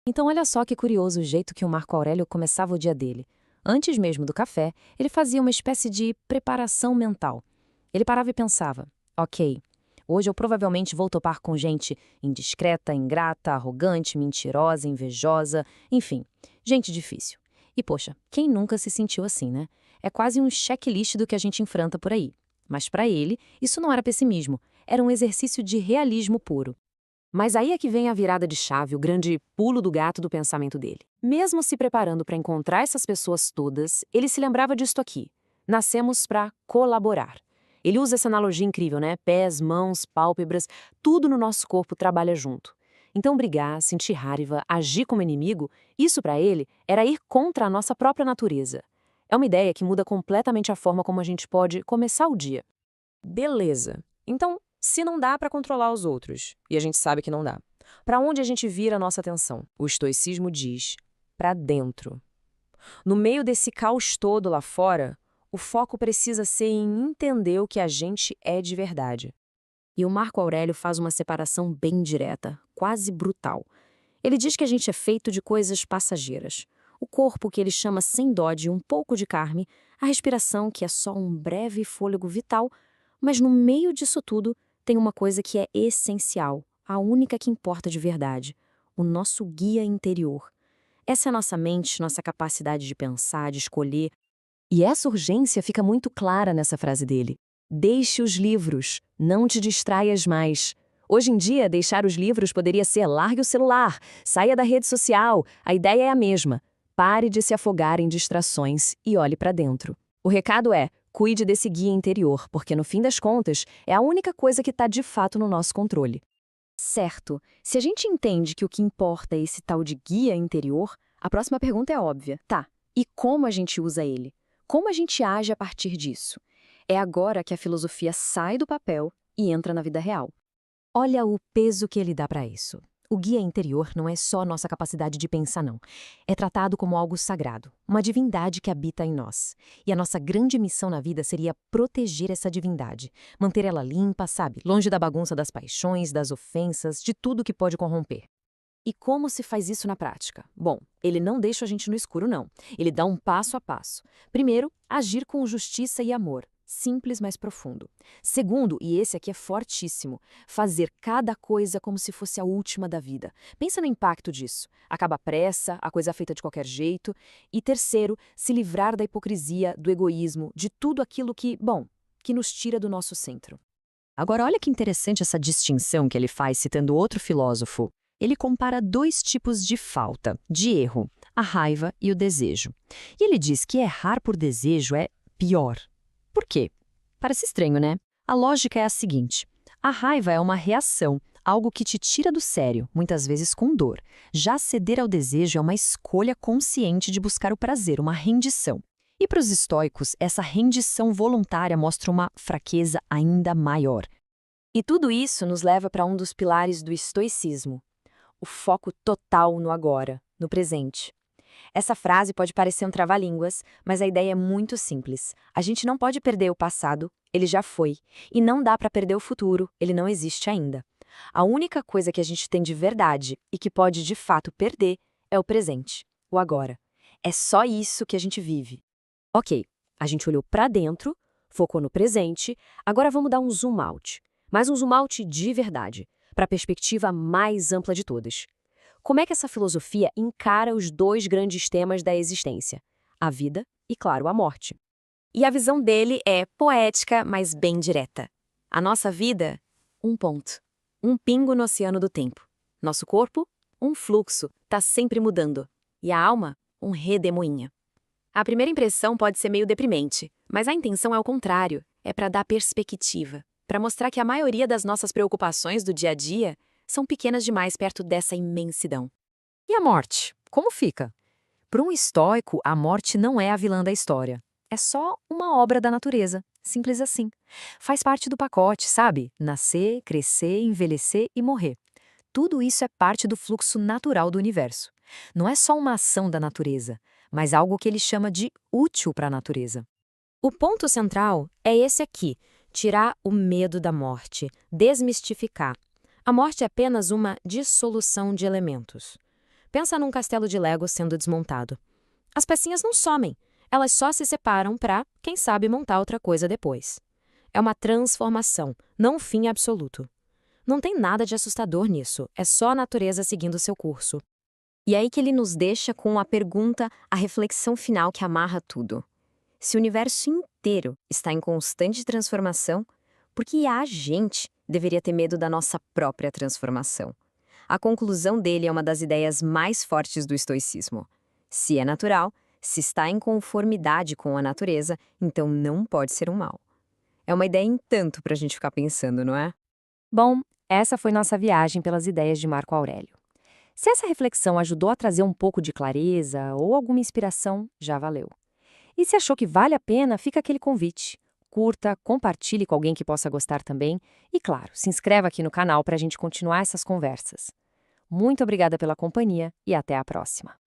Então olha só que curioso o jeito que o Marco Aurélio começava o dia dele. Antes mesmo do café, ele fazia uma espécie de preparação mental. Ele parava e pensava: ok, hoje eu provavelmente vou topar com gente indiscreta, ingrata, arrogante, mentirosa, invejosa, enfim, gente difícil. E poxa, quem nunca se sentiu assim, né? É quase um checklist do que a gente enfrenta por aí. Mas para ele, isso não era pessimismo, era um exercício de realismo puro. Mas aí é que vem a virada de chave, o grande pulo do gato do pensamento dele. Mesmo se preparando para encontrar essas pessoas todas, ele se lembrava disto aqui. Nascemos para colaborar. Ele usa essa analogia incrível, né? Pés, mãos, pálpebras, tudo no nosso corpo trabalha junto. Então brigar, sentir raiva, agir como inimigo, isso para ele era ir contra a nossa própria natureza. É uma ideia que muda completamente a forma como a gente pode começar o dia. Beleza. Então, se não dá para controlar os outros, e a gente sabe que não dá, para onde a gente vira a nossa atenção? O estoicismo diz: para dentro. No meio desse caos todo lá fora, o foco precisa ser em entender o que a gente é de verdade. E o Marco Aurélio faz uma separação bem direta, quase brutal. Ele diz que a gente é feito de coisas passageiras. O corpo, que ele chama sem dó de um pouco de carne, a respiração, que é só um breve fôlego vital, mas no meio disso tudo tem uma coisa que é essencial, a única que importa de verdade: o nosso guia interior. Essa é a nossa mente, nossa capacidade de pensar, de escolher. E essa urgência fica muito clara nessa frase dele. Deixe os livros, não te distraias mais. Hoje em dia, deixar os livros poderia ser largue o celular, saia da rede social, a ideia é a mesma. Pare de se afogar em distrações e olhe para dentro. O recado é: cuide desse guia interior, porque no fim das contas, é a única coisa que está de fato no nosso controle. Certo, se a gente entende que o que importa é esse tal de guia interior, a próxima pergunta é óbvia. Tá, e como a gente usa ele? Como a gente age a partir disso? É agora que a filosofia sai do papel e entra na vida real. Olha o peso que ele dá para isso. O guia interior não é só nossa capacidade de pensar, não. É tratado como algo sagrado, uma divindade que habita em nós. E a nossa grande missão na vida seria proteger essa divindade, manter ela limpa, sabe? Longe da bagunça das paixões, das ofensas, de tudo que pode corromper. E como se faz isso na prática? Bom, ele não deixa a gente no escuro, não. Ele dá um passo a passo. Primeiro, agir com justiça e amor. Simples, mas profundo. Segundo, e esse aqui é fortíssimo, fazer cada coisa como se fosse a última da vida. Pensa no impacto disso. Acaba a pressa, a coisa feita de qualquer jeito. E terceiro, se livrar da hipocrisia, do egoísmo, de tudo aquilo que nos tira do nosso centro. Agora, olha que interessante essa distinção que ele faz citando outro filósofo. Ele compara dois tipos de falta, de erro, a raiva e o desejo. E ele diz que errar por desejo é pior. Por quê? Parece estranho, né? A lógica é a seguinte: a raiva é uma reação, algo que te tira do sério, muitas vezes com dor. Já ceder ao desejo é uma escolha consciente de buscar o prazer, uma rendição. E para os estoicos, essa rendição voluntária mostra uma fraqueza ainda maior. E tudo isso nos leva para um dos pilares do estoicismo: o foco total no agora, no presente. Essa frase pode parecer um trava-línguas, mas a ideia é muito simples. A gente não pode perder o passado, ele já foi. E não dá para perder o futuro, ele não existe ainda. A única coisa que a gente tem de verdade e que pode de fato perder é o presente, o agora. É só isso que a gente vive. Ok, a gente olhou para dentro, focou no presente, agora vamos dar um zoom out. Mas um zoom out de verdade, para a perspectiva mais ampla de todas. Como é que essa filosofia encara os dois grandes temas da existência? A vida e, claro, a morte. E a visão dele é poética, mas bem direta. A nossa vida, um ponto. Um pingo no oceano do tempo. Nosso corpo, um fluxo, está sempre mudando. E a alma, um redemoinho. A primeira impressão pode ser meio deprimente, mas a intenção é o contrário. É para dar perspectiva, para mostrar que a maioria das nossas preocupações do dia a dia são pequenas demais perto dessa imensidão. E a morte? Como fica? Para um estoico, a morte não é a vilã da história. É só uma obra da natureza, simples assim. Faz parte do pacote, sabe? Nascer, crescer, envelhecer e morrer. Tudo isso é parte do fluxo natural do universo. Não é só uma ação da natureza, mas algo que ele chama de útil para a natureza. O ponto central é esse aqui: tirar o medo da morte, desmistificar. A morte é apenas uma dissolução de elementos. Pensa num castelo de Lego sendo desmontado. As pecinhas não somem, elas só se separam para, quem sabe, montar outra coisa depois. É uma transformação, não um fim absoluto. Não tem nada de assustador nisso, é só a natureza seguindo seu curso. E aí que ele nos deixa com a pergunta, a reflexão final que amarra tudo. Se o universo inteiro está em constante transformação, por que a gente deveria ter medo da nossa própria transformação? A conclusão dele é uma das ideias mais fortes do estoicismo. Se é natural, se está em conformidade com a natureza, então não pode ser um mal. É uma ideia em tanto para a gente ficar pensando, não é? Bom, essa foi nossa viagem pelas ideias de Marco Aurélio. Se essa reflexão ajudou a trazer um pouco de clareza ou alguma inspiração, já valeu. E se achou que vale a pena, fica aquele convite. Curta, compartilhe com alguém que possa gostar também e, claro, se inscreva aqui no canal para a gente continuar essas conversas. Muito obrigada pela companhia e até a próxima.